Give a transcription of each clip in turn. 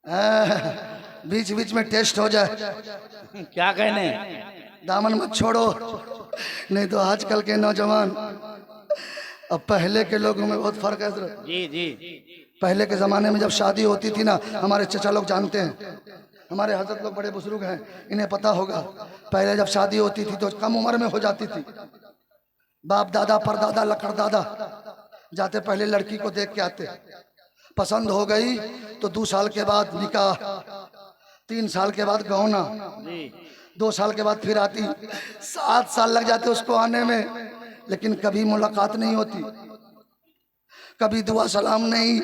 बीच बीच में टेस्ट हो जाए। क्या कहने? दामन मत छोड़ो, नहीं तो आजकल के नौजवान, अब पहले के लोगों में बहुत फर्क है। जी जी। पहले के जमाने में जब शादी होती थी ना, हमारे चचा लोग जानते हैं, हमारे हजरत लोग बड़े बुजुर्ग हैं, इन्हें पता होगा। पहले जब शादी होती थी तो कम उम्र में हो जाती थी। बाप दादा परदादा लकड़दादा जाते, पहले लड़की को देख के आते, पसंद हो गई तो 2 साल के बाद निकाह, 3 साल के बाद गौना, 2 साल के बाद फिर आती, 7 साल लग जाते उसको आने में, लेकिन कभी मुलाकात नहीं होती, कभी दुआ सलाम नहीं।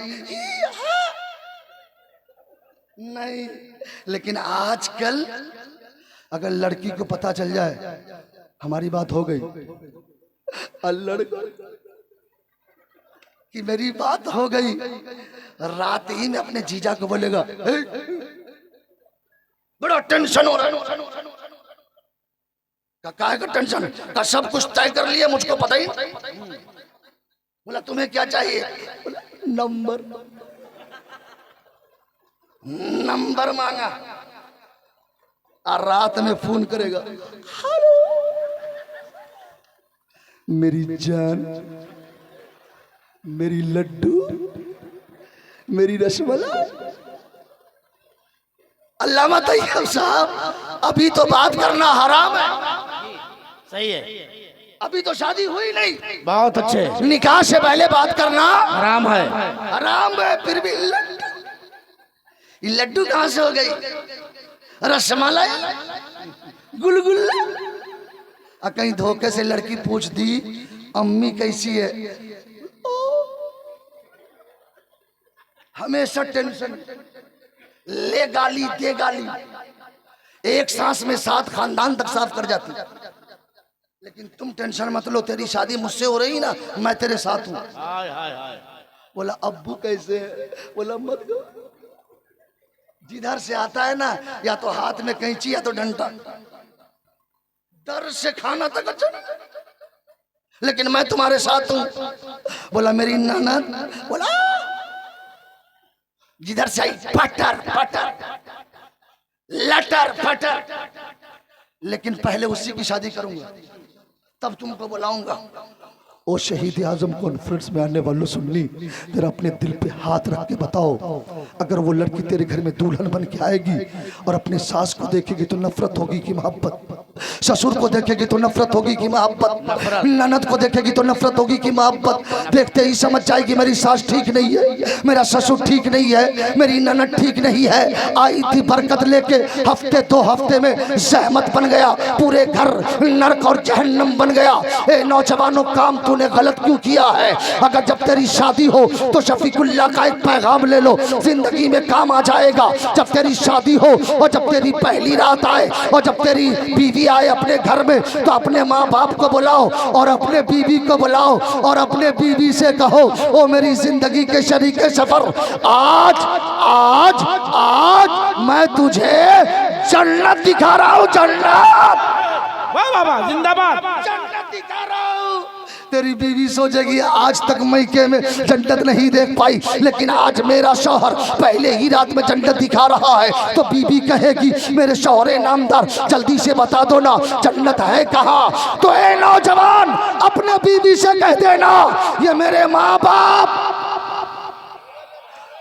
लेकिन आजकल अगर लड़की को पता चल जाए हमारी बात हो गई, लड़का कि मेरी बात हो गई, रात ही में अपने जीजा को बोलेगा, बड़ा टेंशन हो रहा है। का टेंशन का? सब कुछ तय कर लिया, मुझको पता ही नहीं। बोला तुम्हें क्या चाहिए? बोला नंबर मांगा, और रात में फोन करेगा, हेलो मेरी जान, मेरी लड्डू, मेरी रसमलाई। अल्लामा तैयब साहब, अभी तो बात करना हराम है। सही है, अभी तो शादी हुई नहीं। बहुत अच्छे। निकाह से पहले बात करना हराम है। हराम है। फिर भी ये लड्डू कहां से हो गई? रसमलाई, गुलगुल्ला। कहीं धोखे से लड़की पूछ दी, अम्मी कैसी है? हमेशा टेंशन, ले गाली दे गाली, एक सांस में 7 खानदान तक साफ कर जाती। लेकिन तुम टेंशन मत लो, तेरी शादी मुझसे हो रही ना, मैं तेरे साथ हूं। बोला अब्बू कैसे? बोला मत गो, जिधर से आता है ना, या तो हाथ में कैंची या तो डंडा, डर से खाना तक अच्छा, लेकिन मैं तुम्हारे साथ हूं। बोला मेरी ननद, बोला जिधर से आई पटर पटर लटर फटर, लेकिन पहले उसी की शादी करूंगा, तब तुमको बुलाऊंगा। ओ शहीद आजम कॉन्फ्रेंस में आने वालों, सुननी, तेरा अपने दिल पे हाथ रख के बताओ, अगर वो लड़की तेरे घर में दुल्हन बन के आएगी और अपने सास को देखेगी तो नफरत होगी कि मोहब्बत, ससुर को देखेगी तो नफरत होगी कि मोहब्बत, ननद को देखेगी तो नफरत होगी कि मोहब्बत, देखते ही समझ जाएगी मेरी सास ठीक नहीं है, मेरा ससुर ठीक नहीं है, मेरी ननद ठीक नहीं है। आई थी बरकत लेके, हफ्ते 2 हफ्ते में जहमत बन गया, पूरे घर नरक और जहन्नम बन गया। ए नौजवानों, काम तूने गलत क्यों किया है? अगर जब तेरी शादी हो तो शफीकुल्लाह का एक पैगाम ले लो, जिंदगी में काम आ जाएगा। जब तेरी शादी हो और जब तेरी पहली रात आए और जब तेरी बीवी आए अपने घर में, तो अपने माँ बाप को बुलाओ और अपने बीवी को बुलाओ और अपने बीवी से कहो, ओ मेरी जिंदगी के शरीके सफर, आज आज आज मैं तुझे जन्नत दिखा रहा हूँ, जन्नत। वाह वाह वाह, जिंदाबाद। जन्नत दिखा रहा हूँ। तेरी बीवी सोचेगी आज तक मैके में जन्नत नहीं देख पाई, लेकिन आज मेरा शौहर पहले ही रात में जन्नत दिखा रहा है, तो बीवी कहेगी मेरे शौहरे नामदार, जल्दी से बता दो ना जन्नत है कहाँ। तो ए नौजवान, अपने बीवी से कह देना, ये मेरे माँ बाप,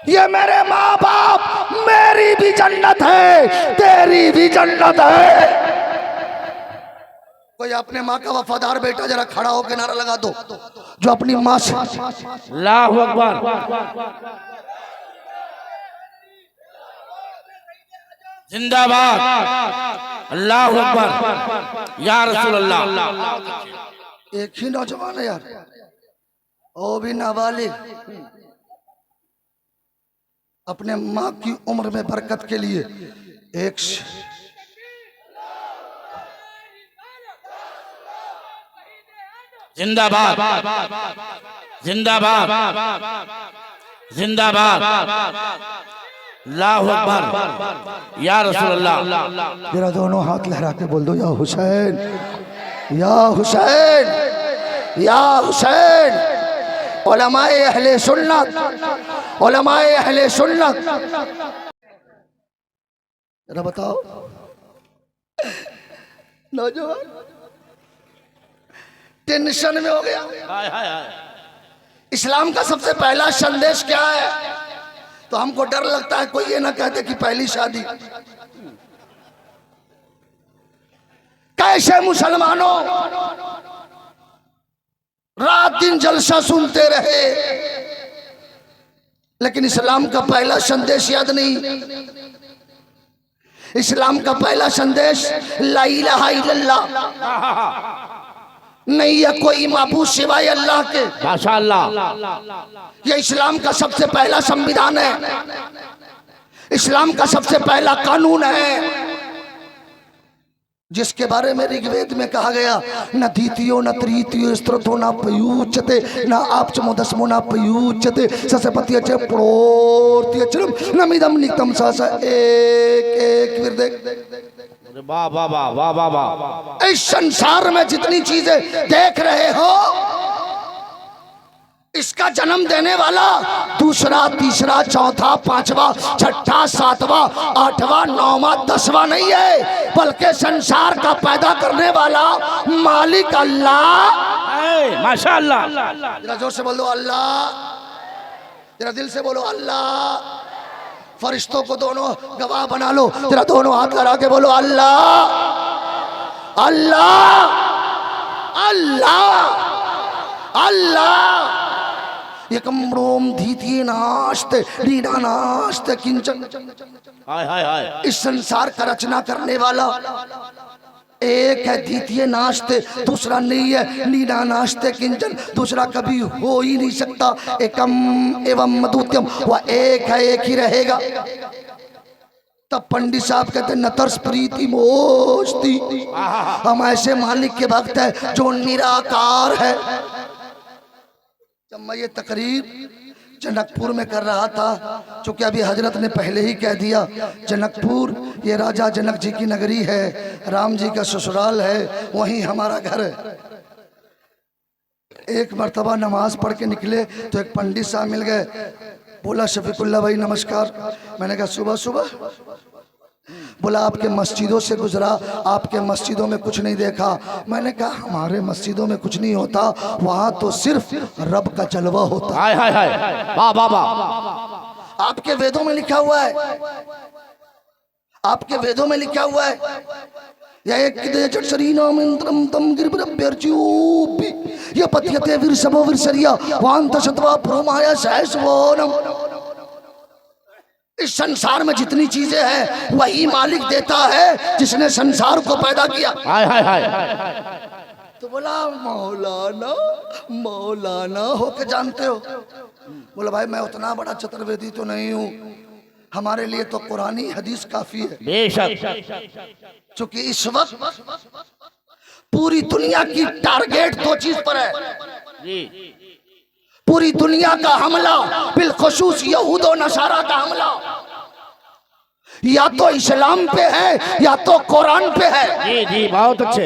ये मेरे माँ बाप, मेरी भी जन्नत है, तेरी भी जन्नत है। कोई अपने माँ का वफादार बेटा जरा खड़ा होकर नारा लगा दो, जो अपनी माँ से। अल्लाहु अकबर। जिंदाबाद। अल्लाहु अकबर। या रसूल अल्लाह। एक ही नौजवान है यार, वो भी नाबालिग, अपने माँ की उम्र में बरकत के लिए एक जिंदाबाद जिंदाबाद जिंदाबाद। अल्लाहु अकबर। या रसूल अल्लाह। जरा दोनों हाथ लहरा के बोल दो, या हुसैन, या हुसैन, या हुसैन। उलमाए अहले सुन्नत, उलमाए अहले सुन्नत। जरा बताओ नौजवान टेंशन में हो गया। हाय हाय हाय। इस्लाम का सबसे पहला संदेश क्या है? तो हमको डर लगता है कोई ये ना कहते कि पहली शादी। कैसे मुसलमानों रात दिन जलसा सुनते रहे लेकिन इस्लाम का पहला संदेश याद नहीं। इस्लाम का पहला संदेश ला इलाहा इल्लल्लाह, नहीं है कोई माबूद सिवाय अल्लाह के। माशाअल्लाह। ये इस्लाम का सबसे पहला संविधान है, इस्लाम का सबसे पहला कानून है, जिसके बारे में ऋग्वेद में कहा गया न द्वितीयो न तृतीयो स्त्रोतो न पयुच्यते न आप्चमो दशमो न पयुच्यते ससपत्य च प्रोर्त्य चरम नमिदम निक्तम सहसा एक एक फिर देख। वाह वाह वाह वाह वाह वाह। इस संसार में जितनी चीजें देख रहे हो इसका जन्म देने वाला दूसरा तीसरा चौथा पांचवा छठा सातवां आठवां नौवां दसवां नहीं है, बल्कि संसार का पैदा करने वाला मालिक अल्लाह। माशाअल्लाह। जरा जोर से बोलो अल्लाह, जरा दिल से बोलो अल्लाह। फरिश्तों को दोनों गवाह बना लो, जरा दोनों हाथ लगा के बोलो अल्लाह अल्लाह अल्लाह अल्लाह। एकम रोम धीतिये नास्ते रीना नास्ते किंचन। हाय हाय हाय। इस संसार का रचना करने वाला एक है, द्वितीय नास्ते दूसरा नहीं है, नीना नास्ते किंचन दूसरा कभी हो ही नहीं सकता। एकम एवं मधुत्यम वह एक है, एक ही रहेगा। तब पंडित साहब कहते न तरस प्रीति मोस्ती, हम ऐसे मालिक के भक्त है जो निराकार है। जब मैं ये तकरीर जनकपुर में कर रहा था, चूंकि अभी हजरत ने पहले ही कह दिया जनकपुर ये राजा जनक जी की नगरी है, राम जी का ससुराल है, वहीं हमारा घर है। एक मर्तबा नमाज पढ़ के निकले तो एक पंडित साहब मिल गए, बोला शफीकुल्ला भाई नमस्कार। मैंने कहा सुबह सुबह। बोला आपके मस्जिदों से गुजरा, आपके मस्जिदों में कुछ नहीं देखा। मैंने कहा हमारे मस्जिदों में कुछ नहीं होता, वहां तो सिर्फ रब का जलवा होता। हाय हाय हाय। वाह वाह वाह। आपके वेदों में लिखा हुआ है, आपके वेदों में लिखा हुआ है इस संसार में जितनी चीजें हैं वही मालिक देता है जिसने संसार को पैदा किया। हाय हाय हाय। तो बोला मौलाना मौलाना हो के जानते हो? बोला भाई मैं उतना बड़ा चतुर्वेदी तो नहीं हूँ, हमारे लिए तो कुरानी हदीस काफी है। बेशक। क्योंकि इस वक्त पूरी दुनिया की टारगेट दो चीज पर है जी। पूरी दुनिया का हमला, बिलखुसूस यहूद और नसारा का हमला या तो इस्लाम पे है या तो कुरान पे है। जी जी बहुत अच्छे।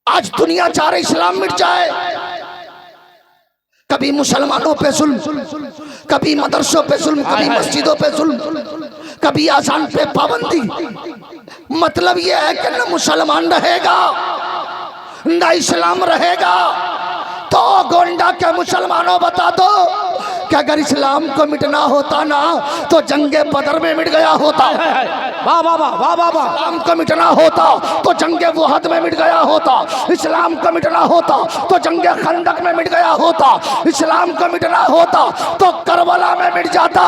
आज दुनिया चाह रही इस्लाम मिट जाए, कभी मुसलमानों पे जुल्म, कभी मदरसों पे जुल्म, कभी मस्जिदों पे जुल्म, कभी आजान पे पाबंदी। मतलब यह है कि न मुसलमान रहेगा न इस्लाम रहेगा। तो गोंडा के मुसलमानों बता दो कि अगर इस्लाम को मिटना होता ना तो जंगे बदर में मिट गया होता। वाह वाह वाह वाह वाह वाह। इस्लाम को मिटना होता तो जंगे वहद में मिट गया होता। इस्लाम को मिटना होता तो जंगे खंदक में मिट गया होता। इस्लाम को मिटना होता तो करबला में मिट जाता।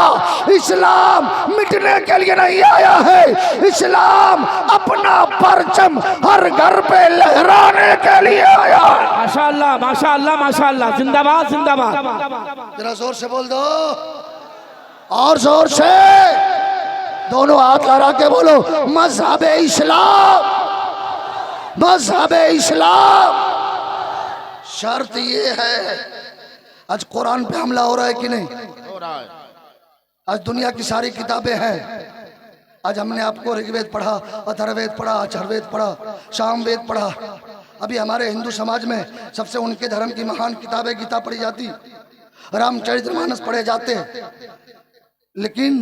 इस्लाम मिटने के लिए नहीं आया है, इस्लाम अपना परचम हर घर पे लहराने के लिए आया है। माशाअल्लाह माशाअल्लाह माशाअल्लाह। जिंदाबाद जिंदाबाद। जरा जोर से बोल दो, और जोर से दोनों हाथ लगा के बोलो मजहब इस्लाम, मजहब इस्लाम। शर्त ये है, आज कुरान पे हमला हो रहा है कि नहीं? हो रहा है। आज दुनिया की सारी किताबें हैं। आज हमने आपको ऋग्वेद पढ़ा, अथर्ववेद पढ़ा, अथर्ववेद पढ़ा, सामवेद पढ़ा। अभी हमारे हिंदू समाज में सबसे उनके धर्म की महान किताबें गीता पढ़ी जाती, रामचरितमानस पढ़े जाते हैं। लेकिन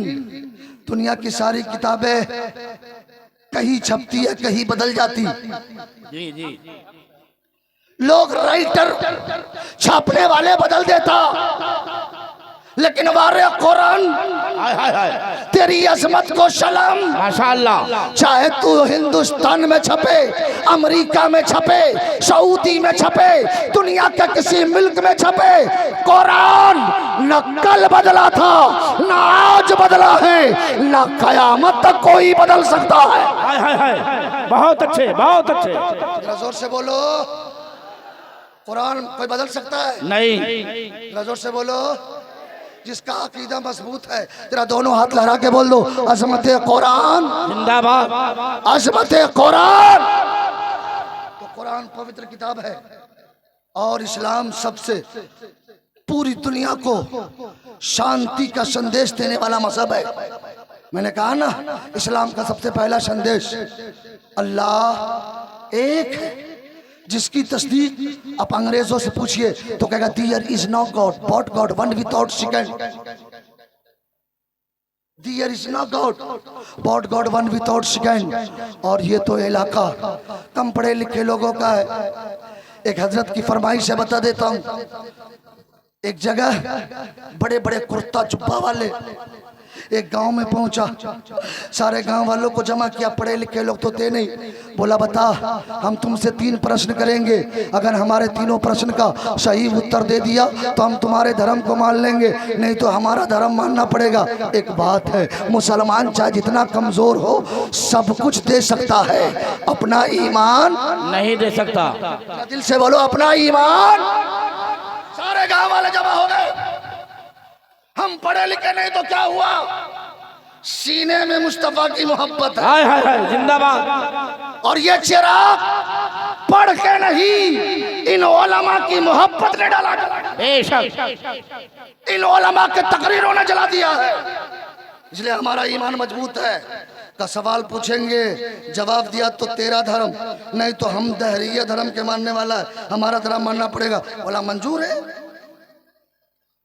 दुनिया की सारी किताबें कहीं छपती है, कहीं बदल जाती। जी जी। लोग राइटर छापने वाले बदल देता, लेकिन वारे कुरान हाय हाय हाय। तेरी अजमत को सलाम। माशाअल्लाह। चाहे तू हिंदुस्तान में छपे, अमेरिका में छपे, सऊदी में छपे, दुनिया के किसी मुल्क में छपे, कुरान न कल बदला था, न आज बदला है, न कयामत तक कोई बदल सकता है। हाय हाय हाय। बहुत अच्छे, बहुत अच्छे। जरा जोर से बोलो, कुरान कोई बदल सकता है? नहीं। जरा जोर से बोलो। जिसका अकीदा मजबूत है, तेरा दोनों हाथ लहरा के बोल दो, अजमत कुरान जिंदाबाद। अजमत कुरान। तो कुरान पवित्र किताब है और इस्लाम सबसे पूरी दुनिया को शांति का संदेश देने वाला मजहब है। मैंने कहा ना, इस्लाम का सबसे पहला संदेश अल्लाह एक है, जिसकी तस्दीक आप अंग्रेजों से पूछिए तो कहेगा there is no god but god one without second. There is no god but god one without second. और ये तो इलाका कम पढ़े लिखे लोगों का है। एक हजरत की फरमाइश है, बता देता हूं। एक जगह बड़े बड़े कुर्ता जुब्बा वाले एक गांव में पहुंचा, सारे गांव वालों को जमा किया, पढ़े लिखे लोग तो थे नहीं। बोला बता, हम तुमसे 3 प्रश्न करेंगे, अगर हमारे तीनों प्रश्न का सही उत्तर दे दिया तो हम तुम्हारे धर्म को मान लेंगे, नहीं तो हमारा धर्म मानना पड़ेगा। एक बात है, मुसलमान चाहे जितना कमजोर हो सब कुछ दे सकता है, अपना ईमान नहीं दे सकता। दिल से बोलो, अपना ईमान। सारे गांव वाले जमा हो गए। हम पढ़े लिखे नहीं तो क्या हुआ, सीने में मुस्तफा की मोहब्बत है। हाय हाय हाय। जिंदाबाद। और ये चिराग पढ़ के नहीं, इन उलमा की मोहब्बत ने डाला। बेशक। इन उलमा के तकरीरों ने जला दिया है, इसलिए हमारा ईमान मजबूत है। का सवाल पूछेंगे, जवाब दिया तो तेरा धर्म, नहीं तो हम दहरिया धर्म के मानने वाला है, हमारा धर्म मानना पड़ेगा। बोला मंजूर है।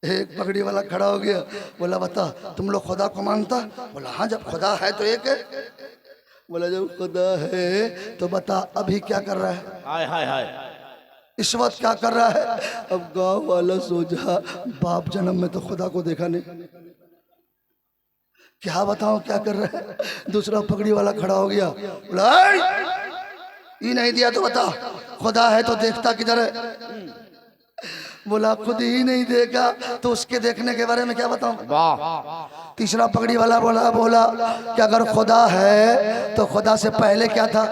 एक पगड़ी वाला खड़ा हो गया, बोला बता तुम लोग खुदा को मानता? बोला हाँ, जब खुदा है तो एक है। बोला जब खुदा है तो बता अभी क्या कर रहा है? हाय हाय हाय। इस वक्त क्या कर रहा है? अब गांव वाला सोचा बाप जन्म में तो खुदा को देखा नहीं, क्या बताऊं क्या कर रहा है। दूसरा पगड़ी वाला खड़ा हो गया, बोला ये नहीं दिया तो बता खुदा है तो देखता किधर है? बोला खुद ही नहीं देखा तो उसके देखने के बारे में क्या बताऊं। वाह। तीसरा पगड़ी वाला बोला कि अगर खुदा है तो खुदा से पहले क्या था?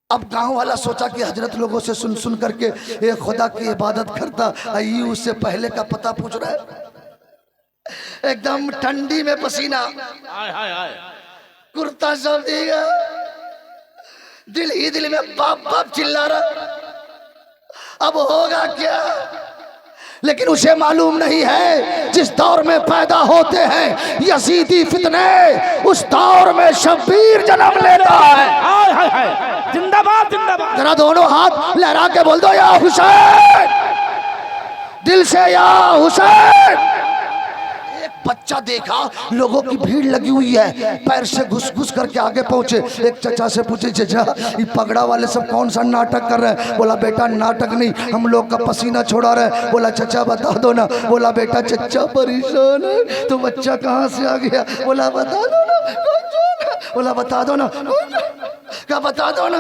अब गांव वाला सोचा कि हजरत लोगों से सुन सुन करके ये खुदा की इबादत करता, आई उससे पहले का पता पूछ रहा है। एकदम ठंडी में पसीना, हाय हाय हाय। कुर्ता सब देगा, दिल ही दिल में बाप बाप चिल्ला रहा। अब होगा क्या? लेकिन उसे मालूम नहीं है जिस दौर में पैदा होते हैं यजीदी फितने, उस दौर में शब्बीर जन्म लेता है। हाय हाय हाय। जिंदाबाद जिंदाबाद। जरा दोनों हाथ लहरा के बोल दो या हुसैन, दिल से या हुसैन। एक बच्चा देखा, लोगों की भीड़ लगी हुई है, पैर से घुस घुस करके आगे पहुंचे। एक चचा से पूछे, चचा ये पगड़ा वाले सब कौन सा नाटक कर रहे हैं? बोला बेटा नाटक नहीं, हम लोग का पसीना छोड़ा रहे हैं। बोला चचा बता दो ना। बोला बेटा चचा परेशान है तो बच्चा कहाँ से आ गया? बोला बता दो ना। बोला बता दो ना। क्या बता दो ना?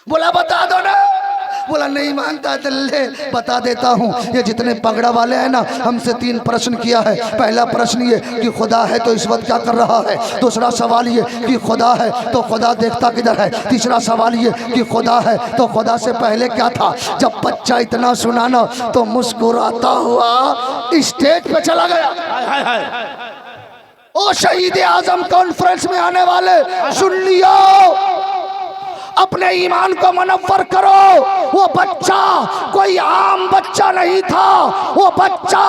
बोला बता दो ना। बोला नहीं मानता तो ले बता देता हूँ। ये जितने पगड़ा वाले हैं ना, हमसे 3 प्रश्न किया है। पहला प्रश्न ये कि खुदा है तो इस वक्त क्या कर रहा है? दूसरा सवाल ये कि खुदा है तो खुदा देखता किधर है? तीसरा सवाल ये कि खुदा है तो खुदा से पहले क्या था? जब बच्चा इतना सुना ना तो मुस्कुराता हुआ स्टेज पे चला गया। हाय हाय हाय। ओ शहीद आजम कॉन्फ्रेंस में आने वाले सुन लियो, अपने ईमान को मुनव्वर करो। वो बच्चा कोई आम बच्चा नहीं था, वो बच्चा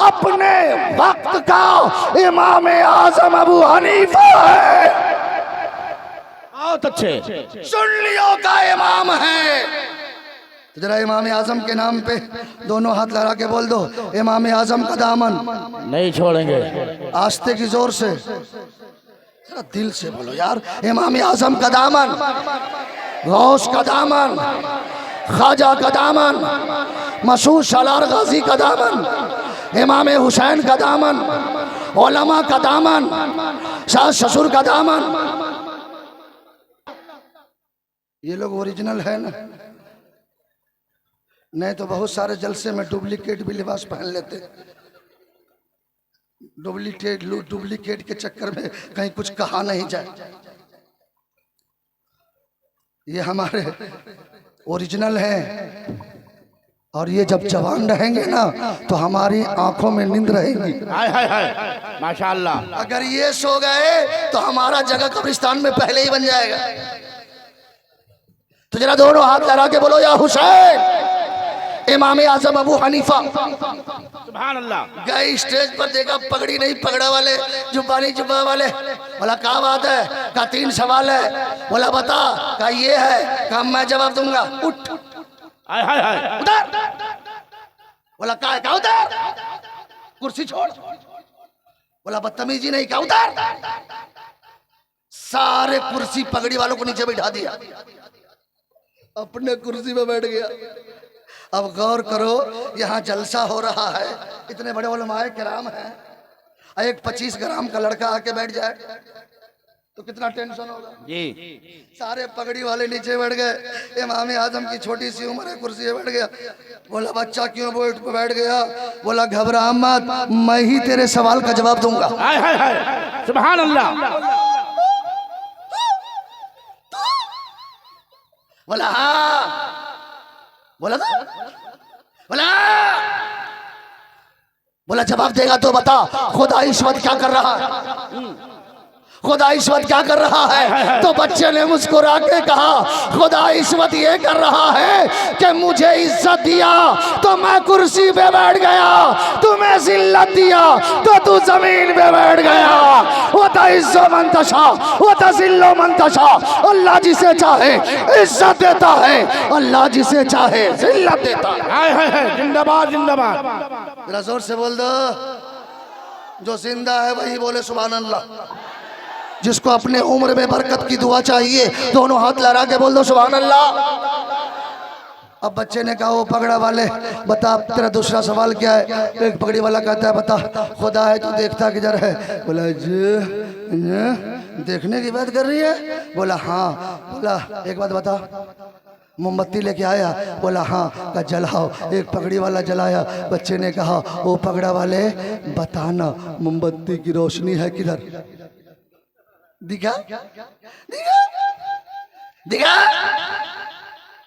अपने वक्त का इमाम आजम अबू हनीफा है। बहुत अच्छे। सुन्नियों का इमाम है। जरा इमाम आजम के नाम पे दोनों हाथ लगा के बोल दो, इमाम आजम का दामन नहीं छोड़ेंगे। आस्ते की जोर से, जरा दिल से बोलो यार, इमाम आजम का दामन, गौस का दामन, ख्वाजा का दामन, मशहूर सालार गाजी का दामन, इमाम हुसैन का दामन, उलमा का दामन, सास ससुर का दामन। ये लोग ओरिजिनल है ना, नहीं तो बहुत सारे जलसे में डुप्लीकेट भी लिबास पहन लेते। डुप्लीकेट के चक्कर में कहीं कुछ कहा नहीं जाए। ये हमारे ओरिजिनल हैं, और ये जब जवान रहेंगे ना तो हमारी आंखों में नींद रहेगी। हाय हाय हाय माशाअल्लाह। अगर ये सो गए तो हमारा जगह कब्रिस्तान में पहले ही बन जाएगा। तो जरा दोनों हाथ लगा के बोलो, या हुसैन। इमाम आजम अबू हनीफा सुभान अल्लाह। गए स्टेज पर, देखा पगड़ी नहीं पगड़ा वाले, जुब्बा नहीं जुब्बा वाले। बोला क्या बात है? का 3 सवाल है। बोला बता। का ये है। का मैं जवाब दूंगा। उठ। हाय हाय हाय उधर। बोला क्या उधर? कुर्सी छोड़। बोला बदतमीजी नहीं, क्या उधर? सारे कुर्सी पगड़ी वालों को नीचे बैठा दिया, अपने कुर्सी पे बैठ गया। अब गौर करो, यहाँ जलसा हो रहा है, इतने बड़े उलमाए किराम हैं, एक 25 ग्राम का लड़का आके बैठ जाए तो कितना टेंशन होगा जी। सारे पगड़ी वाले नीचे बैठ गए, इमाम आजम की छोटी सी उम्र है, कुर्सी पे बैठ गया। बोला बच्चा क्यों बैठ गया? बोला घबरा मत, मैं ही तेरे सवाल का जवाब दूंगा। हाय हाय हाय सुभान अल्लाह। बोला हाँ। बोला था। बोला जवाब देगा तो बता, खुदा इस वक्त क्या कर रहा है? खुदा इस वक्त क्या कर रहा है? तो बच्चे ने मुस्कुरा के कहा, खुदा इस वक्त ये कर रहा है कि मुझे इज्जत दिया तो मैं कुर्सी पे बैठ गया, तुम्हें जिल्लत दिया तो तू जमीन पे बैठ गया। वो तइज्जु मन तशा वो तज़िल्लु मन तशा। अल्लाह जिसे चाहे इज्जत देता है, अल्लाह जिसे चाहे जिल्लत देता है। हाय हाय हाय जिंदाबाद जिंदाबाद। जरा जोर से बोल दो, जो जिंदा है वही बोले सुभान अल्लाह। जिसको अपने उम्र में बरकत की दुआ चाहिए, दोनों हाथ लगा के बोल दो सुभान अल्लाह। अब बच्चे ने कहा, वो पगड़ा वाले बता तेरा दूसरा सवाल क्या है? एक पगड़ी वाला कहता है बता खुदा है तो देखता किधर है? बोला जी देखने की बात कर रही है? बोला हाँ। बोला एक बात बता, मोमबत्ती लेके आया? बोला हाँ। का जलाओ। एक पगड़ी वाला जलाया। बच्चे ने कहा, वो पगड़ा वाले बताना मोमबत्ती की रोशनी है किधर? दिखा दिखा दिखा।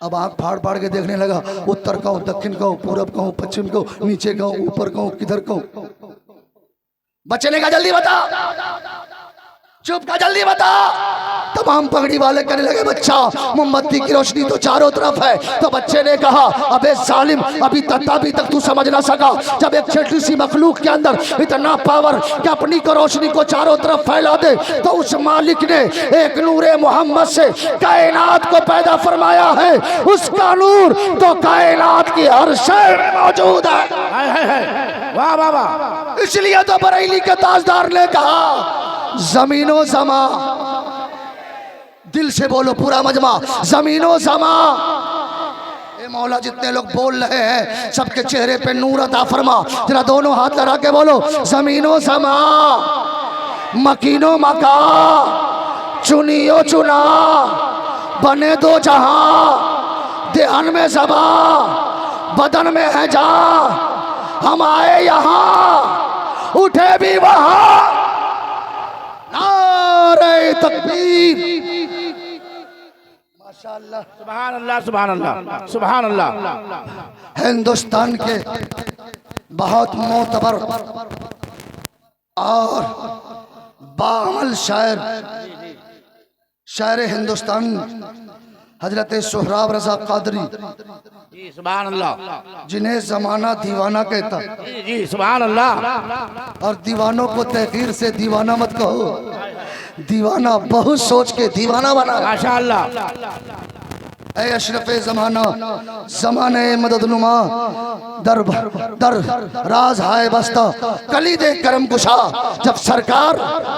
अब आंख फाड़ फाड़ के देखने लगा, उत्तर का हूं, दक्षिण का हूं, पूरब का हूं, पश्चिम का हूं, नीचे का हूं, ऊपर का हूं, किधर का हूं? बच्चे ने कहा जल्दी बता। चुप का जल्दी बता। तमाम पगड़ी वाले कहने लगे, बच्चा मोमबत्ती की रोशनी तो चारों तरफ है। तो बच्चे ने कहा, अबे जालिम, अभी तक तू समझ ना सका। जब एक छोटी सी मखलूक के अंदर इतना पावर कि अपनी को रोशनी को चारों तरफ फैला दे, तो उस मालिक ने एक नूरे मोहम्मद से कायनात को पैदा फरमाया है। उसका नूर तो कायनात की हर शय में मौजूद है। हाय हाय हाय वाह वाह वाह। इसलिए तो बरेली के ताजदार ने कहा, जमीनो जमा, दिल से बोलो पूरा मजमा, जमीनो जमा। ए मौला जितने लोग बोल रहे हैं सबके चेहरे पे नूर अता फरमा। जरा दोनों हाथ लगा के बोलो, जमीनो जमा, मकीनो मका, चुनियो चुना, बने दो जहां, देहन में जबा, बदन में है जा। हम आए यहाँ, उठे भी वहां। नारे तकबीर, माशाअल्लाह, सुभान अल्लाह सुभान अल्लाह सुभान अल्लाह। हिंदुस्तान के बहुत मोतबर और बामल शायर हिंदुस्तान हजरत सोहराब रजा कादरी जी सुभान अल्लाह। जिन्हें जमाना दीवाना कहता, जी सुभान अल्लाह। और दीवानों को तहकीर से दीवाना मत कहो, दीवाना बहुत सोच के दीवाना बना। माशाअल्लाह। ऐ अशरफ जमाना जमाने मददनुमा दर दर राज हाय बस्ता कलीदे करम कुशा। जब सरकार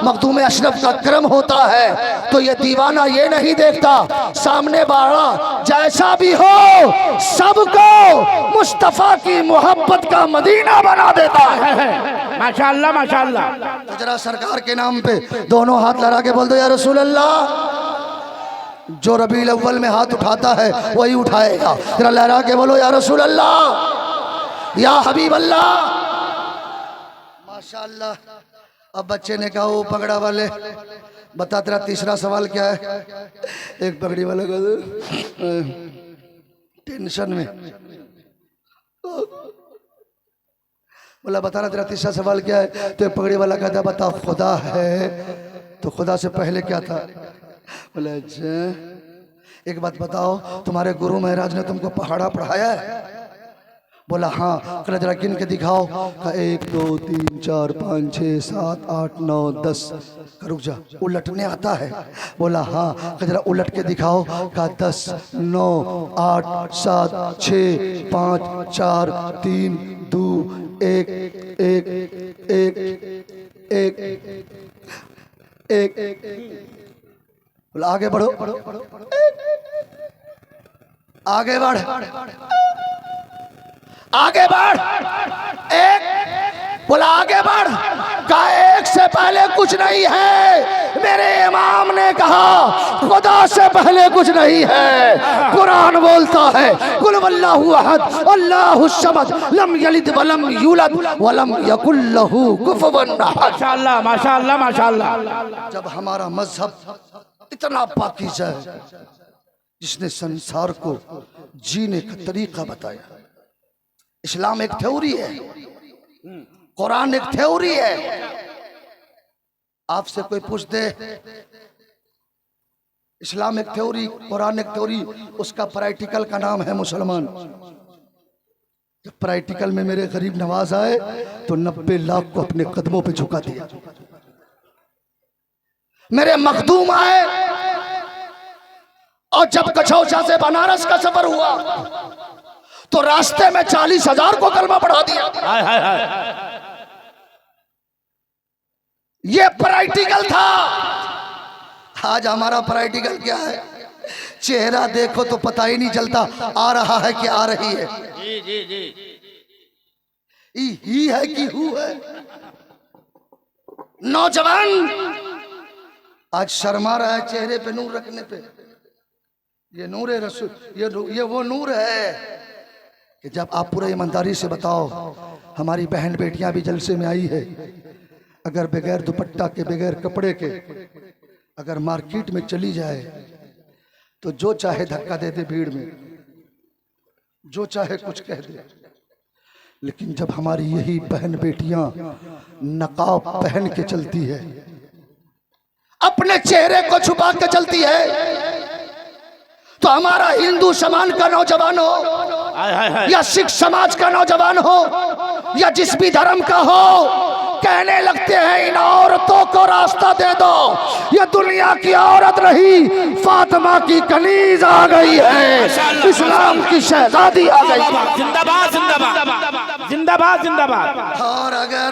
मखदूम अशरफ का करम होता है तो ये दीवाना ये नहीं देखता सामने वाला जैसा भी हो सबको मुस्तफा की मोहब्बत का मदीना बना देता है। माशाअल्लाह माशाअल्लाह। तो जरा सरकार के नाम पे दोनों हाथ लड़ा के बोल दो या रसूल अल्लाह। जो रबीउल अव्वल में हाथ उठाता है वही उठाएगा। जरा लहरा के बोलो या रसूल अल्लाह या हबीब अल्लाह। माशाअल्लाह। अब बच्चे ने कहा वो पगड़ा वाले बता तेरा तीसरा सवाल क्या है। एक पगड़ी वाला का टेंशन में बोला बता रहा तेरा तीसरा सवाल क्या है। तो पगड़ी वाला कहता बता खुदा है। तो खुदा से पहले क्या था। बोले अच्छा एक बात बताओ तुम्हारे गुरु महाराज ने तुमको पहाड़ा पढ़ाया है। बोला हाँ। कल जरा गिन के दिखाओ। का 1 2 3 4 5 6 7 8 9 10। रुक जा उलटने आता है। बोला हाँ। जरा उलट के दिखाओ। का 10 9 8 7 6 5 4 3 2 1 1 1 1 1। बोला आगे बढ़ो आगे बढ़ आगे बढ़। एक बोला आगे बढ़। का एक से पहले कुछ नहीं है। मेरे इमाम ने कहा खुदा से पहले कुछ नहीं है। कुरान बोलता है कुल वल्लाहु अहद अल्लाहुस समद लम यलिद वलम यूलद वलम यकुल लहू कुफुवन अहद। माशाअल्लाह माशाअल्लाह माशाअल्लाह। जब हमारा मजहब इतना पाकीज़ा है जिसने संसार को जीने का तरीका बताया। इस्लाम एक थ्योरी है, कुरान एक थ्योरी है। आपसे कोई पूछ दे इस्लाम एक थ्योरी कुरान एक थ्योरी उसका प्रैक्टिकल का नाम है मुसलमान। जब प्रैक्टिकल में मेरे गरीब नवाज आए तो 90 लाख को अपने कदमों पे झुका दिया। मेरे मखदूम आए और जब कछौचा से बनारस का सफर हुआ तो रास्ते में 40,000 को कलमा पढ़ा दिया। हाय हाय हाय। ये प्रैक्टिकल था। आज हमारा प्रैक्टिकल क्या है। चेहरा देखो तो पता ही नहीं चलता आ रहा है कि आ रही है। जी जी जी। ही है कि हु है। नौजवान आज शर्मा रहा है चेहरे पे नूर रखने पे। ये नूर है रसूल। ये वो नूर है कि जब आप पूरे ईमानदारी से बताओ हमारी बहन बेटियां भी जलसे में आई है अगर बगैर दुपट्टा के बगैर कपड़े के अगर मार्केट में चली जाए तो जो चाहे धक्का दे दे भीड़ में जो चाहे कुछ कह दे। लेकिन जब हमारी यही बहन बेटियां नकाब पहन के चलती है अपने चेहरे को छुपा के चलती है तो हमारा हिंदू समाज का नौजवान हो या सिख समाज का नौजवान हो या जिस भी धर्म का हो कहने लगते हैं इन औरतों को रास्ता दे दो। ये दुनिया की औरत रही फातिमा की कनीज आ गई है। इस्लाम की शहजादी आ गई। जिंदाबाद जिंदाबाद जिंदाबाद जिंदाबाद। और अगर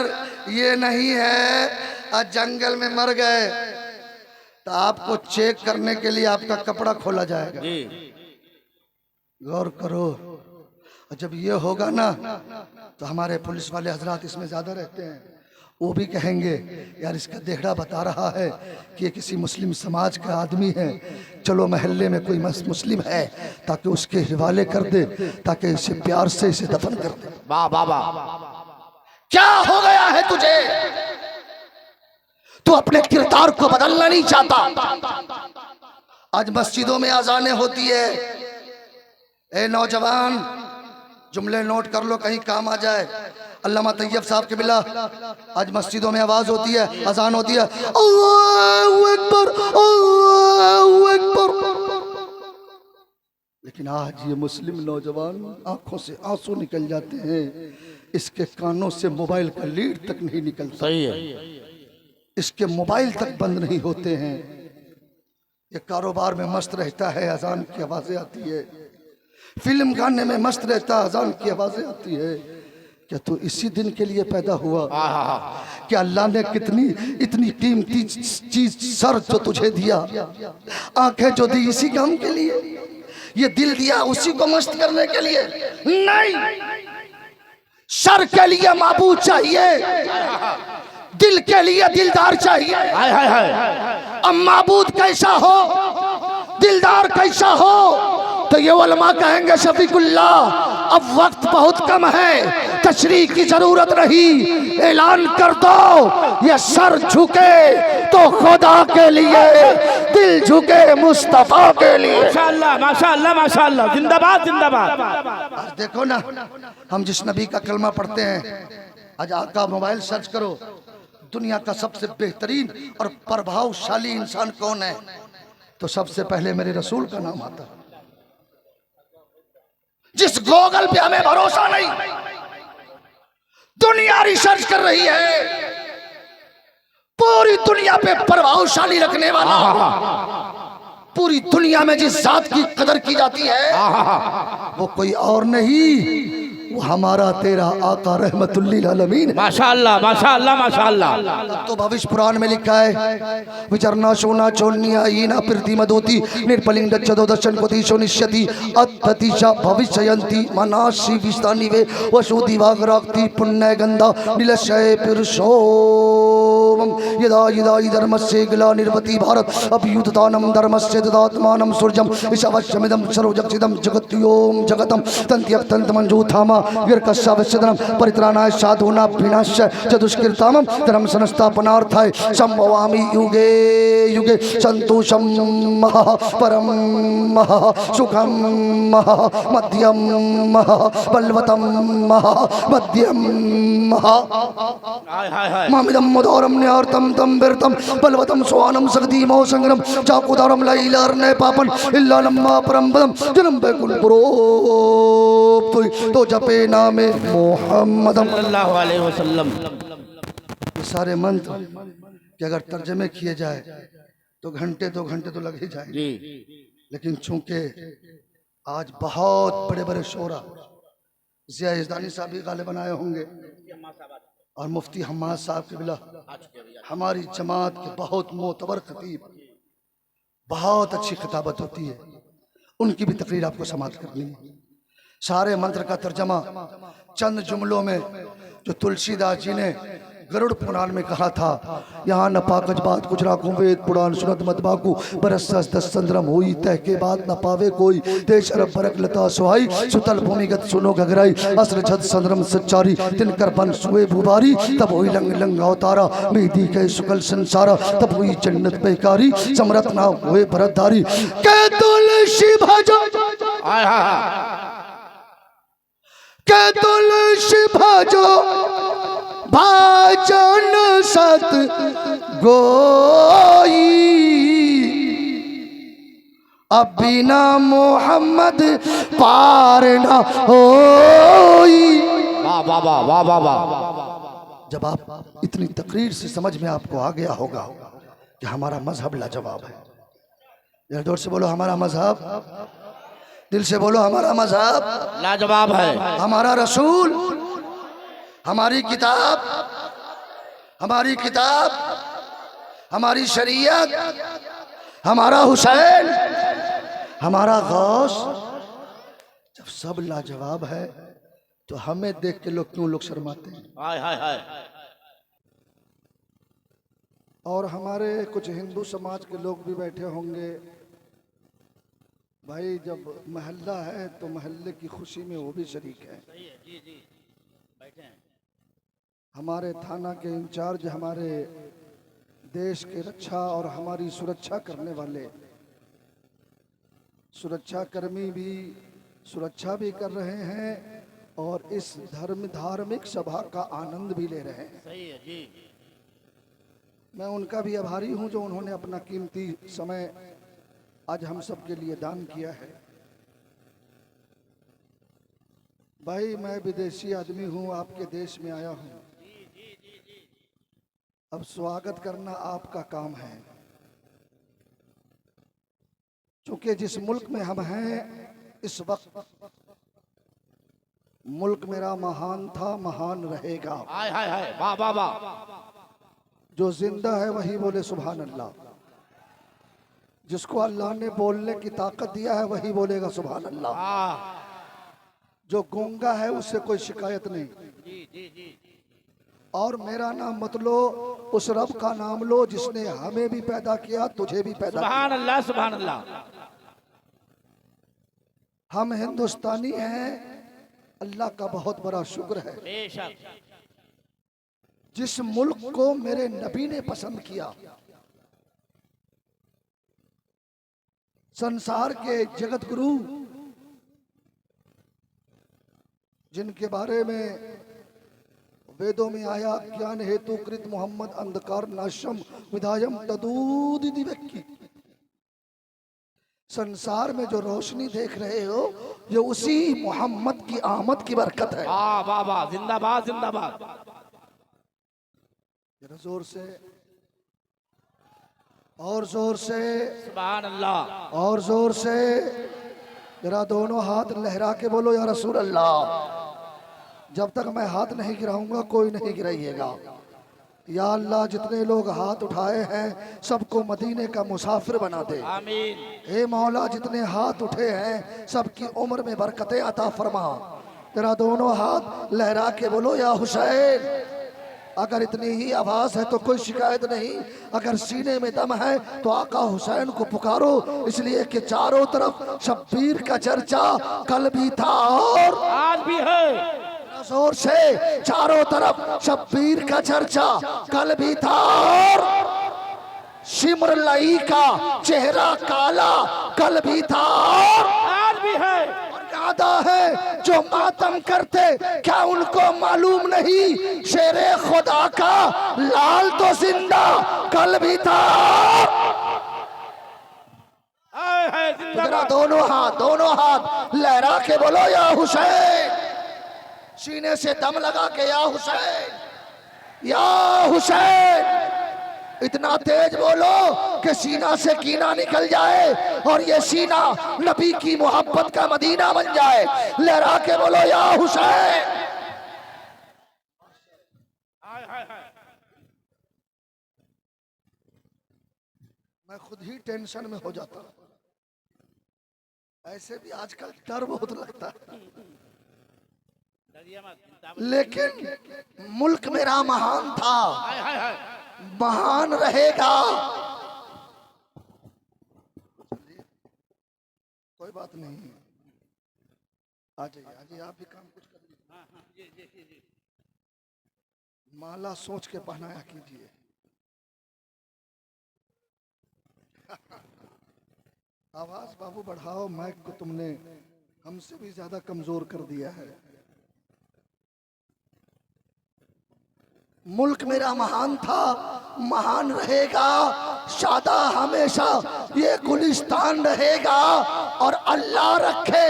ये नहीं है और जंगल में मर गए तो आपको चेक करने के लिए आपका कपड़ा खोला जाएगा। गौर करो। और जब ये होगा ना तो हमारे पुलिस वाले हजरात इसमें ज्यादा रहते हैं वो भी कहेंगे यार इसका देहड़ा बता रहा है कि ये किसी मुस्लिम समाज का आदमी है। चलो मोहल्ले में कोई मुस्लिम है ताकि उसके हवाले कर दे ताकि इसे प्यार से इसे दफन कर दे। वाह वाह वाह। क्या हो गया है तुझे। तू अपने किरदार को बदलना नहीं चाहता। आज मस्जिदों में अजानें होती है। ए नौजवान जुमले नोट कर लो कहीं काम आ जाए। अल्लामा तैयब साहब के बिला आज मस्जिदों में आवाज होती है अजान होती है अल्लाहू अकबर अल्लाहू अकबर। लेकिन आज ये मुस्लिम नौजवान आंखों से आंसू निकल जाते हैं इसके कानों से मोबाइल का लीड तक नहीं निकलता। सही है। इसके मोबाइल तक बंद नहीं होते हैं। ये कारोबार में मस्त रहता है, अजान की आवाजें आती है, फिल्म गाने में मस्त रहता है, अजान की आवाजें आती है। क्या तू इसी दिन के लिए पैदा हुआ? क्या अल्लाह ने कितनी इतनी कीमती चीज सर जो तुझे दिया, आंखें जो दी इसी काम के लिए, ये दिल दिया उसी को मस्त करने के लिए? नहीं, सर के लिए माबूद चाहिए, दिल के लिए दिलदार चाहिए। हाय हाय हाय। अब माबूद कैसा हो, दिलदार कैसा हो, तो ये उलमा कहेंगे शफीकुल्लाह अब वक्त बहुत कम है, तशरीह की जरूरत नहीं, ऐलान कर दो ये सर झुके तो खुदा के लिए, दिल झुके मुस्तफा के लिए। माशाअल्लाह माशाअल्लाह माशाअल्लाह, जिंदाबाद जिंदाबाद। आज देखो ना, हम जिस नबी का कलमा पढ़ते हैं, आज आका मोबाइल सर्च करो, दुनिया का सबसे बेहतरीन और प्रभावशाली इंसान कौन है, तो सबसे पहले मेरे रसूल का नाम आता है। जिस गूगल पे हमें भरोसा नहीं, दुनिया रिसर्च कर रही है, पूरी दुनिया पे प्रभावशाली रखने वाला, पूरी दुनिया में जिस जात की कदर की जाती है वो कोई और नहीं, वो हमारा तेरा आका रहमतुल्लिल आलमीन। माशाअल्लाह माशाअल्लाह माशाअल्लाह। तो भविष्य पुराण में लिखा है, विचरना शोना चोन्या ईना प्रीति मदोती निर्पलिंग दच्छदो दर्शन कोतिशो निश्यति अत्ततिशा भविष्ययंती मनाशी विस्तानि वे वसुधि वागराक्ति पुण्य गंधा निलशय पुरुषो यदा यदा धर्मस्य ग्लानिर्भवति भारत अभ्युत्थानं धर्मस्य तदात्मानं सूर्यं ईशावश्यमिदं सर्वजगदिदं जगत्योम जगतं तन्त्यक्तन्तमञ्जूथामा वीरकस्यावश्यदनं परित्राणाय साधूनां विनाशाय च दुष्कृतामं धर्म संस्थापनार्थाय संभवामि युगे युगे संतोषं महा परम महा सुखं महा मध्यम महा बलवतं महा मध्यम महा मामिदं मुदारं न्यार्थं तं वीरतं बलवतं स्वानं सगदीमो संग्रम चाकुदारं लैलार्ने पापन इल्ला नम्मा परम पदम जन्म बैकुंठपुरो तो जपे नामे मोहम्मदम सल्लल्लाहु अलैहि वसल्लम। ये सारे मंत्र कि अगर तर्जमे किए जाए तो घंटे 2 घंटे तो लग ही जाए, जी लेकिन चूंकि आज बहुत बड़े बड़े शोरा जिया इज़दानी साहब भी गाले बनाए होंगे और मुफ्ती हम्माद साहब के बिला हमारी जमात के बहुत मोतबर खतीब, बहुत अच्छी खिताबत होती है, उनकी भी तकरीर आपको समाप्त करनी है। सारे मंत्र का तर्जमा चंद जुमलों में जो तुलसीदास जी ने गरुड़ पुराण में कहा था, यहाँ न पाकज बात कुछ राखूं वेद पुराण सुनत मत बाकू बरस दस संद्रम हुई तह के बाद न पावे कोई देश अरब बरक लता सुहाई सुतल भूमिगत सुनो घगराई अस्र छद संद्रम सच्चारी तिनकर बन सुए भुबारी तब हुई लंग लंग अवतारा मेहदी के सुकल संसारा तब हुई जन्नत बेकारी समरत ना हुए भरतधारी के तुलसी भजो के तुलसी भजो भाजन सत गोई अब बिना मोहम्मद पार न होई। वाह वाह वाह वाह वाह वाह। जब आप इतनी तकरीर से समझ में आपको आ गया होगा कि हमारा मजहब लाजवाब है, जरा जोर से बोलो हमारा मजहब, दिल से बोलो हमारा मजहब लाजवाब है। हमारा रसूल, हमारी किताब, हमारी शरीयत, हमारा हुसैन, हमारा गौस, जब सब लाजवाब है तो हमें देख के लोग क्यों शर्माते हैं? हाय हाय हाय। और हमारे कुछ हिंदू समाज के लोग भी बैठे होंगे। भाई जब महल्ला है तो महल्ले की खुशी में वो भी शरीक है। हमारे थाना के इंचार्ज, हमारे देश के रक्षा और हमारी सुरक्षा करने वाले सुरक्षा कर्मी भी सुरक्षा भी कर रहे हैं और इस धार्मिक सभा का आनंद भी ले रहे हैं। सही है जी। मैं उनका भी आभारी हूं जो उन्होंने अपना कीमती समय आज हम सब के लिए दान किया है। भाई मैं विदेशी आदमी हूं, आपके देश में आया हूं, अब स्वागत करना आपका काम है। चूंकि जिस मुल्क में हम हैं इस वक्त मुल्क मेरा महान था, महान रहेगा। हाय हाय हाय, वाह वाह वाह, जो जिंदा है वही बोले सुभान अल्लाह। जिसको अल्लाह ने बोलने की ताकत दिया है वही बोलेगा सुभान अल्लाह। वाह, जो गूंगा है उससे कोई शिकायत नहीं। जी जी जी, और मेरा नाम मत लो, उस रब का नाम लो जिसने हमें भी पैदा किया, तुझे भी पैदा किया। सुभान अल्लाह सुभान अल्लाह। हम हिंदुस्तानी हैं, अल्लाह का बहुत बड़ा शुक्र है। बेशक, जिस मुल्क को मेरे नबी ने पसंद किया, संसार के जगत गुरु जिनके बारे में वेदों में आया, ज्ञान हेतु कृत मोहम्मद अंधकार नाशम विधायम तदूद दिव्यक्की। संसार में जो रोशनी देख रहे हो ये उसी मोहम्मद की आमद की बरकत है। वाह वाह वाह, जिंदाबाद जिंदाबाद। जरा जोर से और जोर से सुभान अल्लाह, और जोर से जरा दोनों हाथ लहरा के बोलो या रसूल अल्लाह। जब तक मैं हाथ नहीं गिराऊंगा कोई नहीं गिराइएगा। या अल्लाह, जितने लोग हाथ उठाए हैं सबको मदीने का मुसाफिर बना दे। आमीन। हे मौला, जितने हाथ उठे हैं सबकी उम्र में बरकतें अता फरमा। तेरा दोनों हाथ लहरा के बोलो या हुसैन। अगर इतनी ही आवाज है तो कोई शिकायत नहीं, अगर सीने में दम है तो आका हुसैन को पुकारो, इसलिए कि चारों तरफ शब्बीर का चर्चा कल भी था और आज भी है। जोर से चारों तरफ शब्बीर का चर्चा कल भी था और शिमर लई का चेहरा काला कल भी था और आज भी है। यादा है जो मातम करते क्या उनको मालूम नहीं, शेरे खुदा का लाल तो जिंदा कल भी था। जरा दोनों हाथ लहरा के बोलो या हुसैन। सीने से दम लगा के या हुसैन, या हुसैन। इतना तेज बोलो कि सीना से कीना निकल जाए और ये सीना नबी की मोहब्बत का मदीना बन जाए। लहरा के बोलो या हुसैन। मैं खुद ही टेंशन में हो जाता हूं। ऐसे भी आजकल डर बहुत लगता है, लेकिन मुल्क मेरा महान था, महान रहेगा। कोई बात नहीं, आ जाइए आप भी काम कुछ कर लीजिए। माला सोच के पहनाया कीजिए। आवाज बाबू बढ़ाओ, माइक को तुमने हमसे भी ज्यादा कमजोर कर दिया है। मुल्क मेरा महान था, महान रहेगा, शादा हमेशा ये गुलिस्तान रहेगा। और अल्लाह रखे,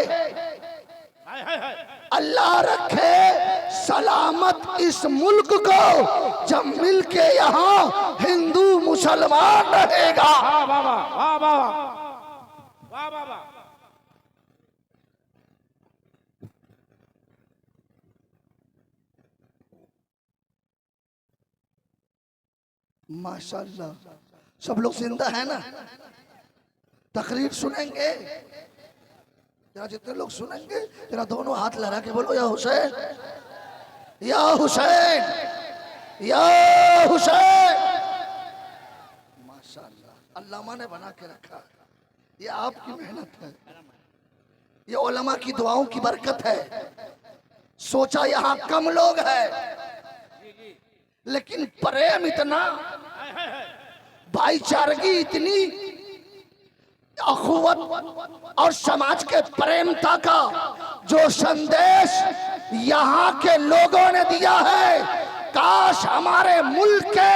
अल्लाह रखे सलामत इस मुल्क को, जब मिल के यहाँ हिंदू मुसलमान रहेगा। वाह वाह वाह वाह वाह वाह वाह। माशाल्लाह, सब लोग जिंदा है ना? तकरीर सुनेंगे जरा, जितने लोग सुनेंगे जरा दोनों हाथ लहरा के बोलो या हुसैन, या हुसैन, या हुसैन। माशाल्लाह, अल्लामा ने बना के रखा। ये आपकी मेहनत है, ये उलमा की दुआओं की बरकत है। सोचा यहाँ कम लोग हैं, लेकिन प्रेम इतना, भाईचारगी इतनी, अखुवत और समाज के प्रेमता का जो संदेश यहाँ के लोगों ने दिया है, काश हमारे मुल्क के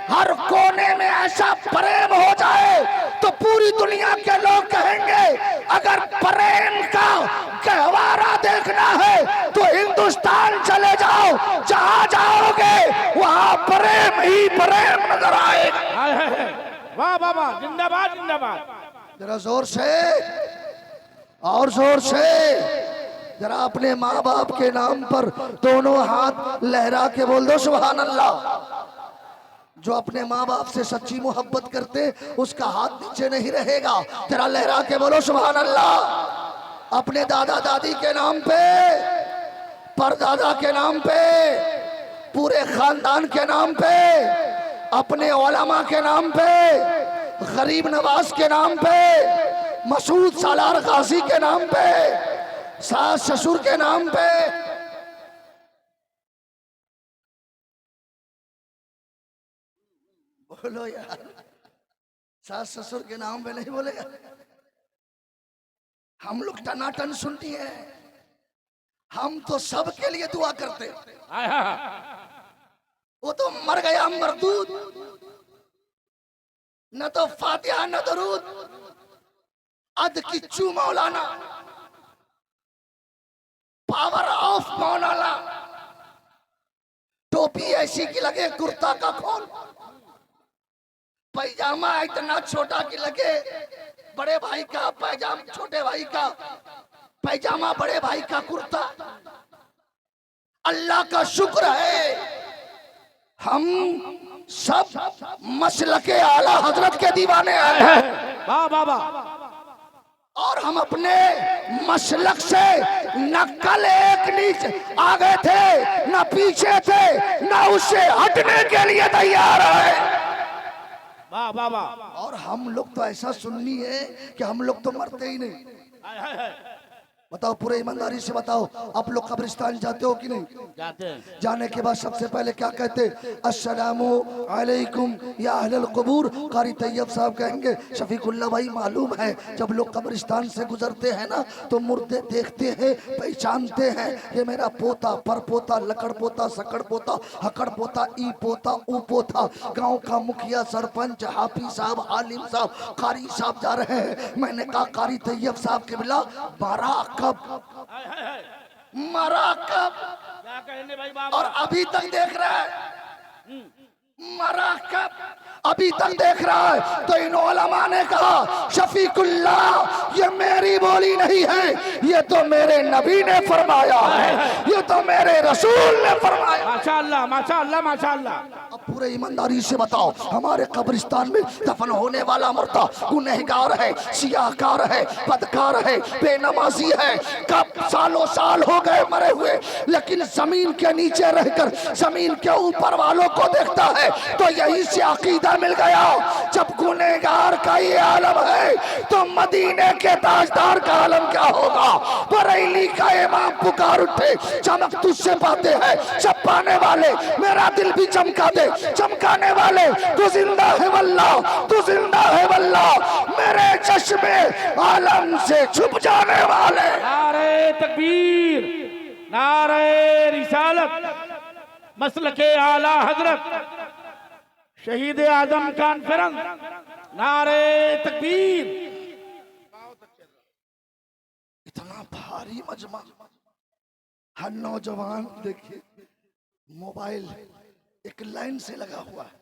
हर कोने में ऐसा प्रेम हो जाए तो पूरी दुनिया के लोग कहेंगे अगर प्रेम का गहवारा देखना है तो हिंदुस्तान चले जाओ, जहां जाओगे वहां प्रेम ही प्रेम नजर आएगा। वाह वाह वाह, जिंदाबाद जिंदाबाद। जरा जोर से और जोर से जरा अपने माँ बाप के नाम पर दोनों हाथ लहरा के बोल दो सुभान अल्लाह। जो अपने माँ बाप से सच्ची मोहब्बत करते उसका हाथ नीचे नहीं रहेगा, जरा लहरा के बोलो सुभान अल्लाह। अपने दादा दादी के नाम पे, परदादा के नाम पे, पूरे खानदान के नाम पे, अपने उलमा के नाम पे, गरीब नवाज के नाम पे, मसूद सालार गाजी के नाम पे, सास ससुर के नाम पे, बोलो यार, सास ससुर के नाम पे नहीं बोलेगा। हम लोग टनाटन सुनती है, हम तो सबके लिए दुआ करते। वो तो मर गया मरदूद, न तो फातिहा न दरूद, अद किच्चू मौलाना, पावर ऑफ मौलाना, टोपी ऐसी की लगे कुर्ता का खोल, पैजामा इतना छोटा कि लगे बड़े भाई का पैजामा, छोटे भाई का पैजामा, बड़े भाई का कुर्ता। अल्लाह का शुक्र है हम सब मसलके आला हजरत के दीवाने हैं। वाह वाह वाह। और हम अपने मसलक से न कल एक नीचे आगे थे, न पीछे थे, न उससे हटने के लिए तैयार है। वाह वाह वाह। और हम लोग तो ऐसा सुन्नी है कि हम लोग तो मरते ही नहीं। बताओ पूरे ईमानदारी से बताओ, आप लोग कब्रिस्तान जाते हो कि नहीं? जाते हैं। जाने के बाद सबसे पहले क्या कहते? अस्सलामु अलैकुम या अहलल क़ुबूर। कारी तैयब साहब कहेंगे, शफीकुल्लाह भाई मालूम है जब लोग कब्रिस्तान से गुजरते हैं ना तो मुर्दे देखते हैं, पहचानते हैं, ये मेरा पोता, पर पोता, लकड़ पोता, सकड़ पोता, हकड़ पोता, ई पोता, ऊ पोता। गाँव का मुखिया, सरपंच, हाफी साहब, आलिम साहब, कारी साहब जा रहे हैं। मैंने कहा कारी तैयब साहब के बिला 12 कब मरा कब, क्या कहने भाई बाबा। और अभी तक देख रहा है मरा कब, अभी तक देख रहा है। तो इन उलमा ने कहा शफीकुल्लाह ये मेरी बोली नहीं है, ये तो मेरे नबी ने फरमाया है, ये तो मेरे रसूल ने फरमाया। माशाअल्लाह माशाअल्लाह माशाअल्लाह। अब पूरे ईमानदारी से बताओ, हमारे कब्रिस्तान में दफन होने वाला मुर्दा गुनहगार है, सियाहकार है, बदकार है, बेनमाजी है, कब सालों साल हो गए मरे हुए, लेकिन जमीन के नीचे रहकर जमीन के ऊपर वालों को देखता है। तो यही से अकीदा मिल गया, जब गुनहगार का ये आलम है तो मदीने के ताजदार का आलम क्या होगा। बरेली का इमाम पुकार उठे, चमक तुझसे पाते हैं, चमकाने वाले मेरा दिल भी चमका दे, चमकाने वाले तू जिंदा है वल्लाह, तू जिंदा है वल्लाह, मेरे चश्मे आलम से छुप जाने वाले। नारे तकबीर, नारे रिसालत, मसलके आला हजरत, शहीद आजम कॉन्फ्रेंस, नारे तकबीर। इतना भारी मजमा, हर नौजवान देखिए मोबाइल एक लाइन से लगा हुआ है।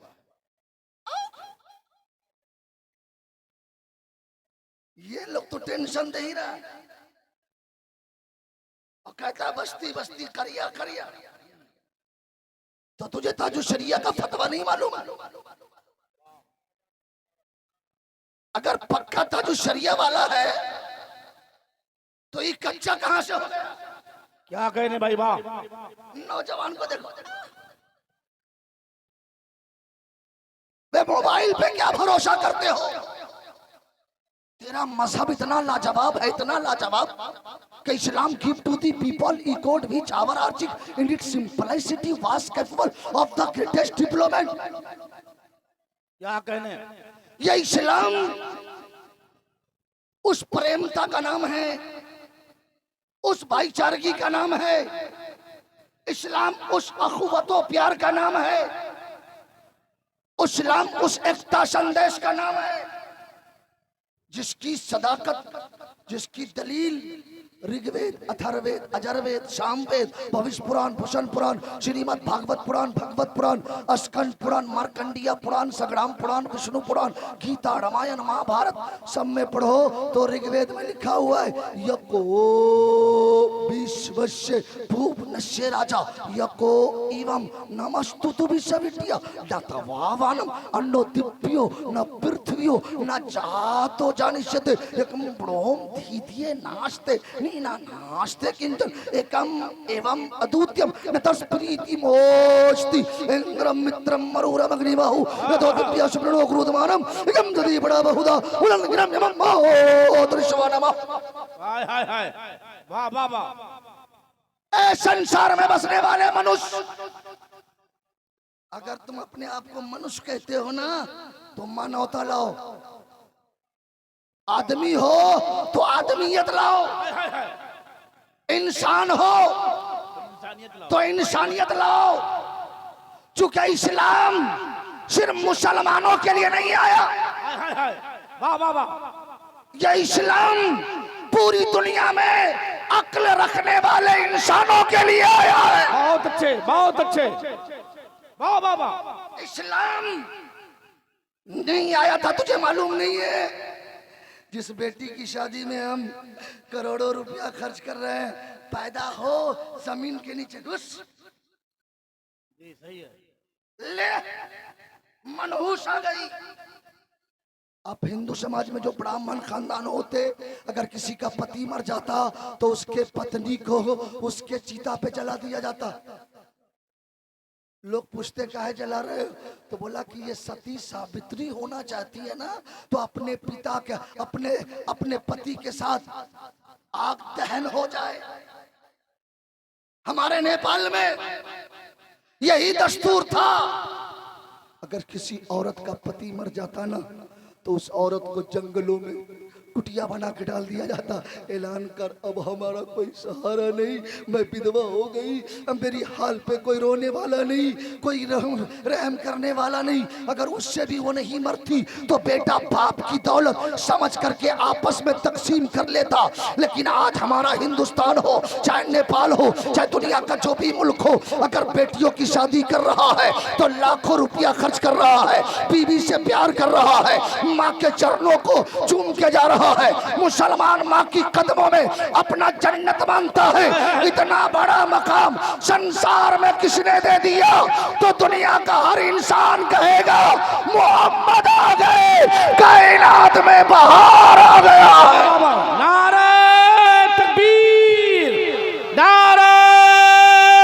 ये लोग तो टेंशन दे ही रहा है और कहता बस्ती बस्ती करिया करिया। तो तुझे ताजु शरिया का फतवा नहीं मालूम? अगर पक्का ताजु शरिया वाला है तो ये कच्चा कहां से हो गया? क्या कहने भाई वाह। नौजवान को देखो, वे मोबाइल पे क्या भरोसा करते हो? तेरा मजहब इतना लाजवाब है, इतना लाजवाब कि Islam give to the people a code which although archaic in its simplicity was capable of the greatest development. क्या कहने? ये इस्लाम उस प्रेमता का नाम है, उस भाईचारगी का नाम है, इस्लाम उस अखुवतो प्यार का नाम है, इस्लाम उस एकता संदेश का नाम है जिसकी सदाकत, जिसकी दलील ऋग्वेद, अथर्ववेद, अजरवेद, सामवेद, भविष्य पुराण, भूषण पुराण, श्रीमद् भागवत पुराण, भगवत पुराण, स्कंद पुराण, मार्कंडिया पुराण, संग्राम पुराण, विष्णु पुराण, गीता, रामायण, महाभारत सब में पढ़ो तो ऋग्वेद में लिखा हुआ है यको विश्वस्य भुवनस्य राजा यको एवं नमस्तुतु विश्वविद्या दातवावानम अन्नो दिव्यो न पृथ्व्यो न जातो जानिष्यते एकम ब्रह्म धीधिये नास्ते नीना नास्ते किंचन एकम एवं अद्वितीयम न तस्प्रीति मोस्ति इंद्रम मित्रम मरुरम अग्निबाहु यतो दिव्या सुप्रणो क्रोधमानम एकम दधि बड़ा बहुधा उलन गिरम यमम महो दृश्यवानम। हाय हाय हाय, वाह वाह वाह। ए संसार में बसने वाले मनुष्य, अगर तुम अपने आप को मनुष्य कहते हो ना तो मानवता लाओ, आदमी हो तो आदमियत लाओ, इंसान हो तो इंसानियत लाओ। चूंकि इस्लाम सिर्फ मुसलमानों के लिए नहीं आया, वाह वाह वाह, यह इस्लाम पूरी दुनिया में अक्ल रखने वाले इंसानों के लिए आया है। बहुत अच्छे, बहुत अच्छे, वाह वाह वाह। इस्लाम नहीं आया था तुझे मालूम नहीं है? जिस बेटी की शादी में हम करोड़ों रुपया खर्च कर रहे हैं, पैदा हो जमीन के नीचे घुस, ये सही है, ले मनहूस आ गई। अब हिंदू समाज में जो ब्राह्मण खानदान होते, अगर किसी का पति मर जाता तो उसके पत्नी को उसके चिता पे जला दिया जाता। लोग पूछते काहे जला रहे हो, तो बोला कि ये सती सावित्री होना चाहती है ना, तो अपने पिता के अपने पति के साथ आग दहन हो जाए। हमारे नेपाल में यही दस्तूर था, अगर किसी औरत का पति मर जाता ना तो उस औरत को जंगलों में कुटिया बना के डाल दिया जाता, ऐलान कर अब हमारा कोई सहारा नहीं, मैं विधवा हो गई, अब मेरी हाल पे कोई रोने वाला नहीं, कोई रहम करने वाला नहीं। अगर उससे भी वो नहीं मरती तो बेटा बाप की दौलत समझ करके आपस में तकसीम कर लेता। लेकिन आज हमारा हिंदुस्तान हो चाहे नेपाल हो चाहे दुनिया का जो भी मुल्क हो, अगर बेटियों की शादी कर रहा है तो लाखों रुपया खर्च कर रहा है, बीवी से प्यार कर रहा है, माँ के चरणों को चूम के जा रहा है, मुसलमान माँ की कदमों में अपना जन्नत मानता है। इतना बड़ा मकाम संसार में किसने दे दिया तो दुनिया का हर इंसान कहेगा मोहम्मद आ गए, कायनात में बहार आ गया है। नारे तकबीर, नारे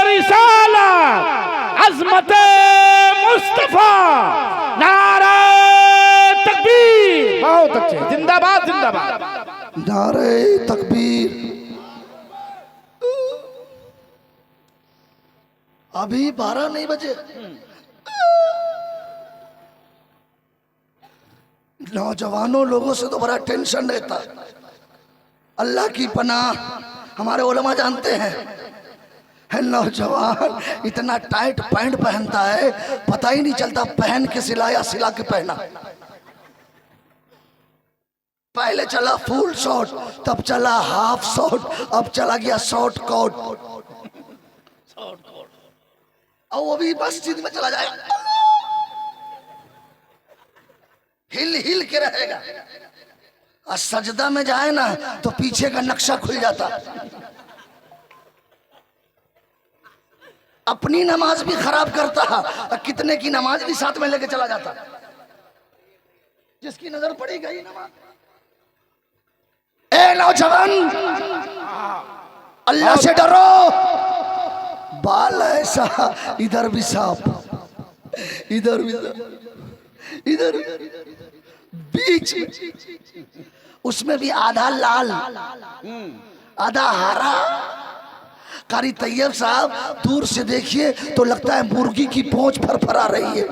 रिसालत, अज़मत मुस्तफा, नारे तकबीर। बहुत अच्छे, जिंदाबाद जिंदाबाद, नारे तकबीर। अभी 12 नहीं बजे, नौजवानों लोगों से तो बड़ा टेंशन रहता। अल्लाह की पनाह, हमारे उलमा जानते हैं, है नौजवान इतना टाइट पैंट पहनता है पता ही नहीं चलता पहन के सिलाया सिला के पहना। पहले चला फुल शॉर्ट, तब चला हाफ शॉर्ट, अब चला गया शॉर्ट कोट, और वो भी मस्जिद में चला जाएगा, हिल हिल के रहेगा, और सजदा में जाए ना तो पीछे का नक्शा खुल जाता। अपनी नमाज भी खराब करता, और कितने की नमाज भी साथ में लेके चला जाता, जिसकी नजर पड़ी गई नमाज। ए नौजवान, अल्लाह से डरो। बाल ऐसा, इधर भी सांप, इधर भी इधर बीच, उसमें भी आधा लाल आधा हरा। कारी तैयब साहब दूर से देखिए तो लगता है मुर्गी की पूंछ फरफरा रही है।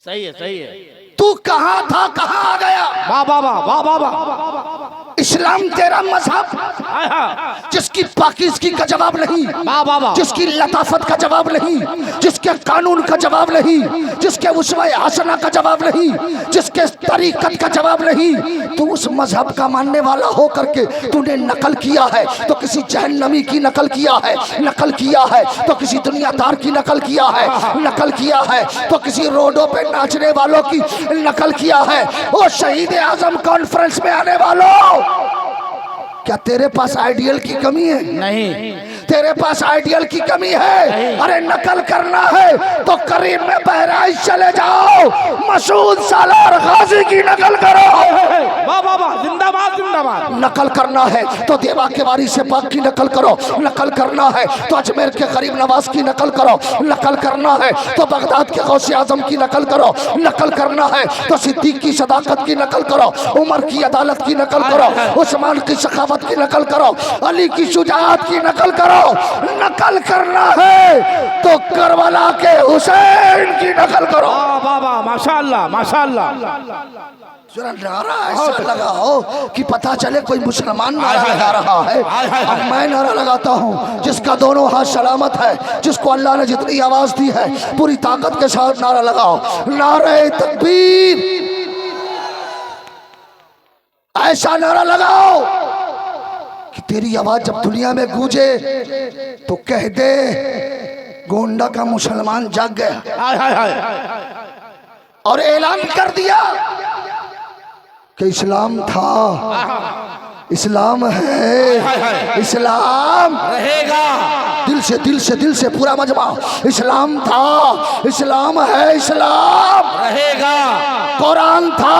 सही है, सही है। तू कहां था, कहां आ गया? वाह वाह वाह, वाह वाह वाह। इस्लाम तेरा मजहब हाय हाय जिसकी पाकीज़गी का जवाब नहीं, वाह वाह वाह जिसकी लताफत का जवाब नहीं, जिसके कानून का जवाब नहीं, जिसके उस्वे हसना का जवाब नहीं, जिसके तरीकत का जवाब नहीं, तो उस मजहब का मानने वाला हो करके तूने नकल किया है तो किसी जहन्नमी की नकल किया है, नकल किया है तो किसी दुनियादार की नकल किया है, नकल किया है तो किसी रोडों पे नाचने वालों की नकल किया है। ओ शहीद आजम कॉन्फ्रेंस में आने वालों, क्या तेरे पास आइडियल की कमी है? नहीं तेरे पास आइडियल की कमी है? अरे नकल करना है तो करीब में बहराइच चले जाओ, मसूद सालार गाजी की नकल करो। वाह वाह वाह जिंदाबाद जिंदाबाद। नकल करना है तो देवा के वारी से पाक की नकल करो, नकल करना है तो अजमेर के गरीब नवाज की नकल करो, नकल करना है तो बगदाद के गौसे आजम की नकल करो, नकल करना है तो सिद्दीक की सदाकत की नकल करो, उमर की अदालत की नकल करो, उस्मान की सखावत की नकल करो, अली की शुजाअत की नकल करो। नकल करना है तो करबला के हुसैन की नकल करो। वाह वाह वाह माशाअल्लाह माशाअल्लाह। जरा नारा ऐसा लगाओ कि पता चले कोई मुसलमान नारा लगा रहा है। अब मैं नारा लगाता हूँ, जिसका दोनों हाथ सलामत है, जिसको अल्लाह ने जितनी आवाज दी है पूरी ताकत के साथ नारा लगाओ, नारे तकबीर। ऐसा नारा लगाओ कि तेरी आवाज जब दुनिया में गूंजे तो कह दे गोंडा का मुसलमान जाग गया हाय हाय हाय और ऐलान कर दिया कि इस्लाम था, इस्लाम है, इस्लाम रहेगा। दिल से पूरा मजमा, इस्लाम था, इस्लाम है, इस्लाम रहेगा। कुरान था,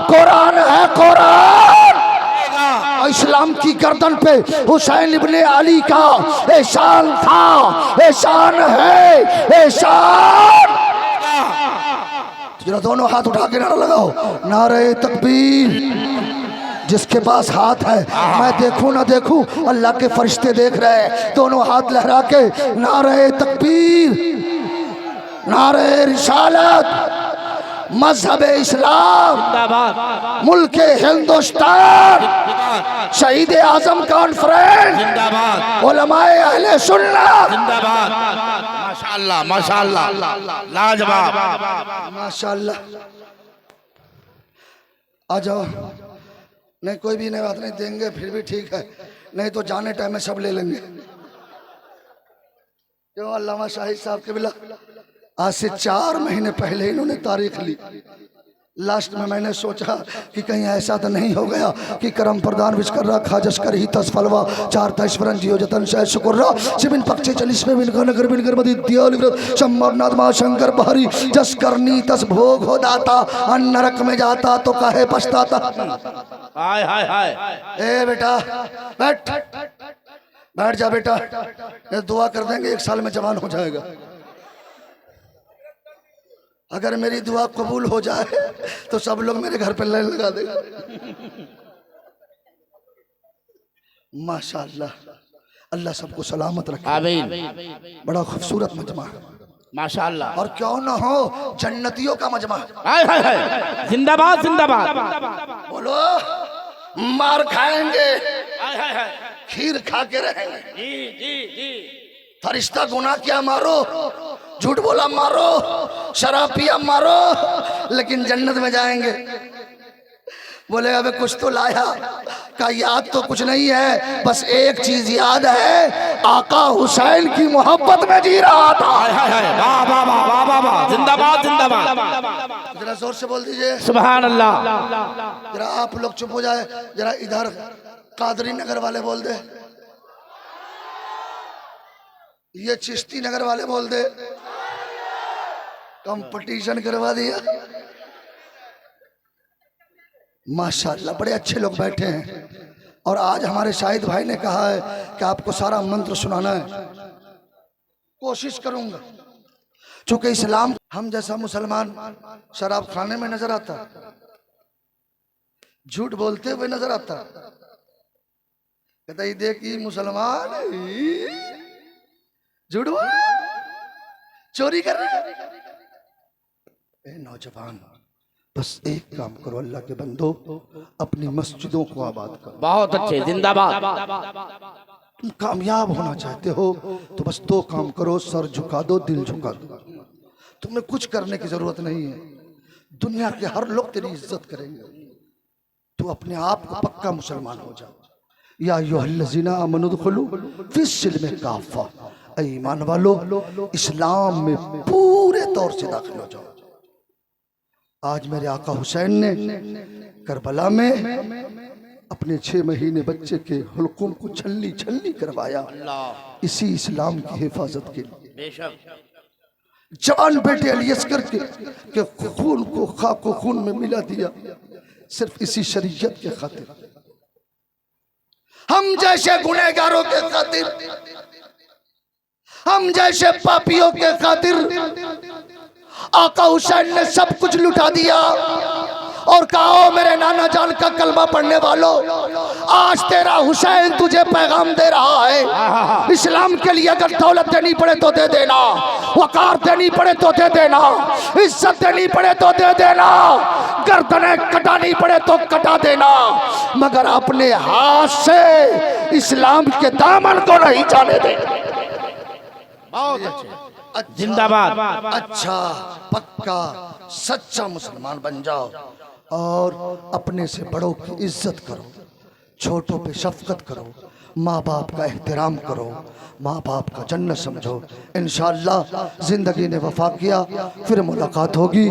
कुरान है, कुरान। इस्लाम की गर्दन पे हुसैन इब्ने अली का एहसान था, एहसान है, एहसान। जरा दोनों हाथ उठा के नारा लगाओ, नारे तकबीर। जिसके पास हाथ है, मैं देखूं ना देखूं अल्लाह के फरिश्ते देख रहे हैं, दोनों हाथ लहरा के नारे तकबीर, नारे रिसालत, मजहब इस्लाम, जिंदाबाद मुल्क हिंदुस्तान, शहीद आजम कॉन्फ्रेंस, जिंदाबाद उलमाए अहले सुन्नत, जिंदाबाद। माशाअल्लाह माशाअल्लाह लाजवाब। माशाअल्लाह। आ जाओ, नहीं कोई भी नहीं बात नहीं, देंगे फिर भी ठीक है, नहीं तो जाने टाइम में सब ले लेंगे। क्यों? अल्लामा शाहिद साहब के बिला आज से 4 महीने पहले इन्होंने तारीख ली। लास्ट में मैंने सोचा कि कहीं ऐसा तो नहीं हो गया कि करम प्रदान विश्कर्रा खाजश कर ही तसफलवा 4 तैश्वरन जियो जतन शय शुकुर्रा सिबिन पक्षे चलिस में बिन नगर बिन गर्मदि दियाल शम्मरनाथ मा शंकर बहरी जस करनी तस भोग हो दाता अन्न नरक में जाता तो काहे पछताता। हाय हाय हाय। ए बेटा बैठ, बैठ जा बेटा, ये दुआ कर देंगे 1 साल में जवान हो जाएगा। अगर मेरी दुआ कबूल हो जाए तो सब लोग मेरे घर पे लाइन लगा देगा। माशाअल्लाह, अल्लाह सबको सलामत रखे। आमीन। बड़ा खूबसूरत मजमा माशाअल्लाह। और क्यों ना हो जन्नतियों का मजमा। हाय हाय हाय जिंदाबाद जिंदाबाद। बोलो, मार खाएंगे, हाय हाय हाय। खीर खा के रहेंगे। जी जी जी। फरिश्ता गुनाह किया मारो, झूठ बोला मारो, शराब पिया मारो, लेकिन जन्नत में जाएंगे। बोले अबे कुछ तो लाया, का याद तो कुछ नहीं है, बस एक चीज याद है, आका हुसैन की मोहब्बत में जी रहा था। वाह वाह वाह वाह वाह वाह जिंदाबाद जिंदाबाद। जरा जोर से बोल दीजिए सुभान अल्लाह। जरा आप लोग चुप हो जाए, जरा इधर कादरी नगर वाले बोल दे, ये चिश्ती नगर वाले बोल दे, कंपटीशन करवा दिया। माशाअल्लाह, बड़े अच्छे लोग बैठे हैं। और आज हमारे शाहिद भाई ने कहा है कि आपको सारा मंत्र सुनाना है। कोशिश करूंगा, चूंकि इस्लाम हम जैसा मुसलमान शराब खाने में नजर आता, झूठ बोलते हुए नजर आता, कहता ये देखिए मुसलमान झूठ बोल, चोरी कर रहे। नौजवान बस एक काम करो अल्लाह के बंदो, अपनी मस्जिदों को आबाद करो। बहुत अच्छे, जिंदाबाद। तुम कामयाब होना चाहते हो तो बस दो काम करो, सर झुका दो, दिल झुका दो। तुम्हें कुछ करने की जरूरत नहीं है, दुनिया के हर लोग तेरी इज्जत करेंगे। तू अपने आप को पक्का मुसलमान हो जाओ। या अय्युहल्लज़ीना आमनू दुखुलू फिस्सिल्मि काफ़ा, ऐ ईमान वालो इस्लाम में पूरे तौर से दाखिल हो जाओ। आज मेरे आका हुसैन ने करबला में अपने 6 महीने बच्चे के हुल्कुम को छल्ली छल्ली करवाया, इसी इस्लाम की हिफाजत के लिए। जवान बेटे अली असगर के खून को खाको खून में मिला दिया, सिर्फ इसी शरीयत के खातिर। हम जैसे गुनहगारों के खातिर, हम जैसे पापियों के खातिर आका हुसैन ने सब कुछ लुटा दिया और कहा, मेरे नाना जान का कलमा पढ़ने वालों, आज तेरा हुसैन तुझे पैगाम दे रहा है। इस्लाम के लिए अगर दौलत देनी पड़े तो दे देना, वकार देनी पड़े तो दे देना, इज्जत देनी पड़े तो दे देना, गर्दनें कटानी पड़े तो कटा देना, मगर अपने हाथ से इस्लाम के दामन को नहीं जाने दे। बहुत अच्छे, जिंदाबाद। अच्छा पक्का सच्चा मुसलमान बन जाओ और अपने से बड़ों की इज्जत करो, छोटों पे शफकत करो, माँ बाप का एहतराम करो, माँ बाप का जन्नत समझो। इंशाअल्लाह जिंदगी ने वफा किया, फिर मुलाकात होगी।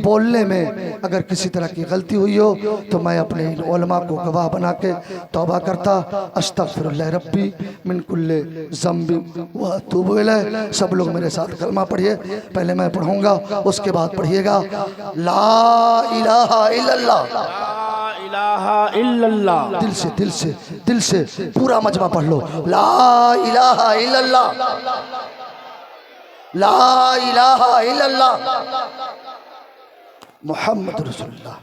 बोलने में अगर किसी तरह की गलती हुई हो तो मैं अपने इन उलमा को गवाह बना के तौबा करता, अस्तगफिरुल्लाह रब्बी मिन कुल्ले ज़म्बि व अतूबु इलैह। सब लोग मेरे साथ कलमा पढ़िए, पहले मैं पढ़ूंगा उसके बाद पढ़िएगा। ला इलाहा इल्लल्लाह, इलाहा इल्लल्लाह। दिल से दिल से दिल से पूरा मजमा पढ़ लो। ला इलाहा इल्लल्लाह, ला इलाहा इल्लल्लाह मुहम्मद रसूलुल्लाह।